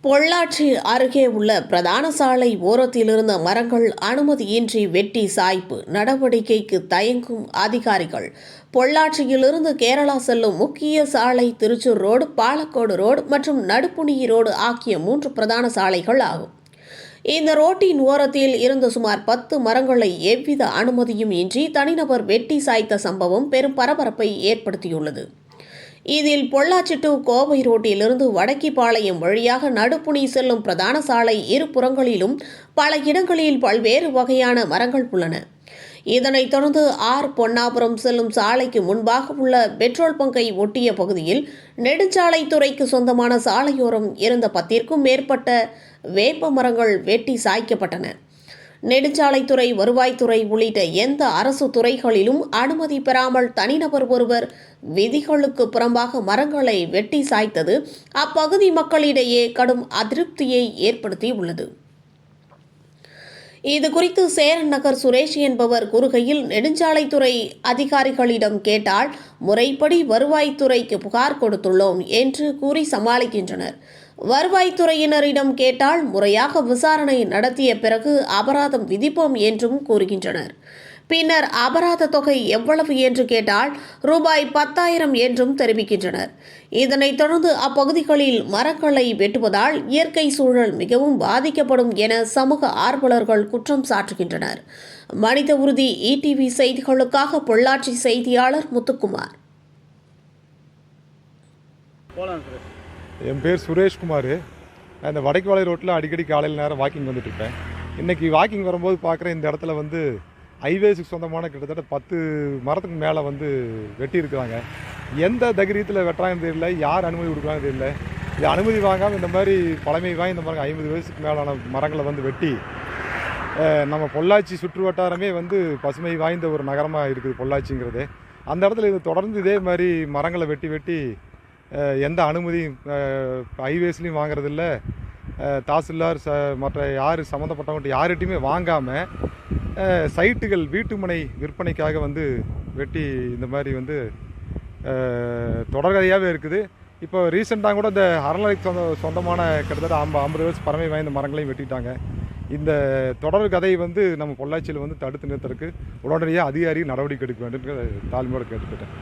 பொள்ளாச்சி அருகே உள்ள பிரதான சாலை ஓரத்தில் இருந்த மரங்கள் அனுமதியின்றி வெட்டி சாய்ப்பு நடவடிக்கைக்கு தயங்கும் அதிகாரிகள். பொள்ளாச்சியிலிருந்து கேரளா செல்லும் முக்கிய சாலை திருச்சூர் ரோடு, பாலக்கோடு ரோடு மற்றும் நடுப்புணியி ரோடு ஆகிய 3 பிரதான சாலைகள் ஆகும். இந்த ரோட்டின் ஓரத்தில் இருந்த சுமார் 10 மரங்களை எவ்வித அனுமதியும் இன்றி தனிநபர் வெட்டி சாய்த்த சம்பவம் பெரும் பரபரப்பை ஏற்படுத்தியுள்ளது. இதில் பொள்ளாச்சி டு கோவை ரோட்டிலிருந்து வடக்கிபாளையம் வழியாக நடுப்புணி செல்லும் பிரதான சாலை இருபுறங்களிலும் பல இடங்களில் பல்வேறு வகையான மரங்கள் உள்ளன. இதனைத் தொடர்ந்து பொன்னாபுரம் செல்லும் சாலைக்கு முன்பாக உள்ள பெட்ரோல் பங்கை ஒட்டிய பகுதியில் நெடுஞ்சாலைத்துறைக்கு சொந்தமான சாலையோரம் இருந்த 10ற்கும் மேற்பட்ட வேப்ப மரங்கள் வெட்டி சாய்க்கப்பட்டன. நெடுஞ்சாலைத்துறை, வருவாய்த்துறை உள்ளிட்ட எந்த அரசு துறைகளிலும் அனுமதி பெறாமல் தனிநபர் ஒருவர் விதிகளுக்கு புறம்பாக மரங்களை வெட்டி சாய்த்தது அப்பகுதி மக்களிடையே கடும் அதிருப்தியை ஏற்படுத்தியுள்ளது. இதுகுறித்து சேரன் நகர் சுரேஷ் என்பவர் கூறுகையில், நெடுஞ்சாலைத்துறை அதிகாரிகளிடம் கேட்டால் முறைப்படி வருவாய்த்துறைக்கு புகார் கொடுத்துள்ளோம் என்று கூறி சமாளிக்கின்றனர். வருவாய்த்துறையினரிடம் கேட்டால் முறையாக விசாரணை நடத்திய பிறகு அபராதம் விதிப்போம் என்றும் கூறுகின்றனர். பின்னர் அபராத தொகை எவ்வளவு என்று கேட்டால் ரூபாய் 10,000 என்றும் தெரிவிக்கின்றனர். இதனைத் தொடர்ந்து அப்பகுதிகளில் மரங்களை வெட்டுவதால் இயற்கை சூழல் மிகவும் பாதிக்கப்படும் என சமூக ஆர்வலர்கள் குற்றம் சாட்டுகின்றனர். மனித உறுதி ETV செய்திகளுக்காக பொள்ளாச்சி செய்தியாளர் முத்துக்குமார். என் பேர் சுரேஷ்குமார். நான் இந்த வடக்குவாலை ரோட்டில் அடிக்கடி காலையில் நேரம் வாக்கிங் வந்துட்டுருப்பேன். இன்றைக்கி வாக்கிங் வரும்போது பார்க்குறேன், இந்த இடத்துல ஹைவேஸுக்கு சொந்தமான கிட்டத்தட்ட 10 மரத்துக்கு மேலே வெட்டியிருக்கிறாங்க. எந்த தைரியத்தில் வெட்டுறாங்கன்னு தெரியல, யார் அனுமதி கொடுக்குறாங்கன்னு தெரியல. இது அனுமதி வாங்காமல் இந்த மாதிரி பழமை வாங்கி இந்த மாதிரி 50 வயசுக்கு மேலான மரங்களை வெட்டி நம்ம பொள்ளாச்சி சுற்று வட்டாரமே பசுமை வாய்ந்த ஒரு நகரமாக இருக்குது பொள்ளாச்சிங்கிறது. அந்த இடத்துல இது தொடர்ந்து இதே மாதிரி மரங்களை வெட்டி எந்த அனுமதியும் ஹைவேஸ்லையும் வாங்குறதில்ல. தாசில்தார் மற்ற யார் சம்மந்தப்பட்டவங்க யார்கிட்டையுமே வாங்காமல் சைட்டுகள் வீட்டுமனை விற்பனைக்காக வெட்டி இந்த மாதிரி தொடர்கதையாகவே இருக்குது. இப்போ ரீசெண்டாக கூட இந்த அறநிலைக்கு சொந்தமான கிட்டத்தட்ட 50 வருஷம் பழமை வாய்ந்த மரங்களையும் வெட்டிட்டாங்க. இந்த தொடர் கதை நம்ம பொள்ளாச்சியில் தடுத்து நிறுத்துறதுக்கு உடனடியாக அதிகாரி நடவடிக்கை எடுக்க வேண்டும் என்று தாழ்மையோடு கேட்டுக்கிட்டேன்.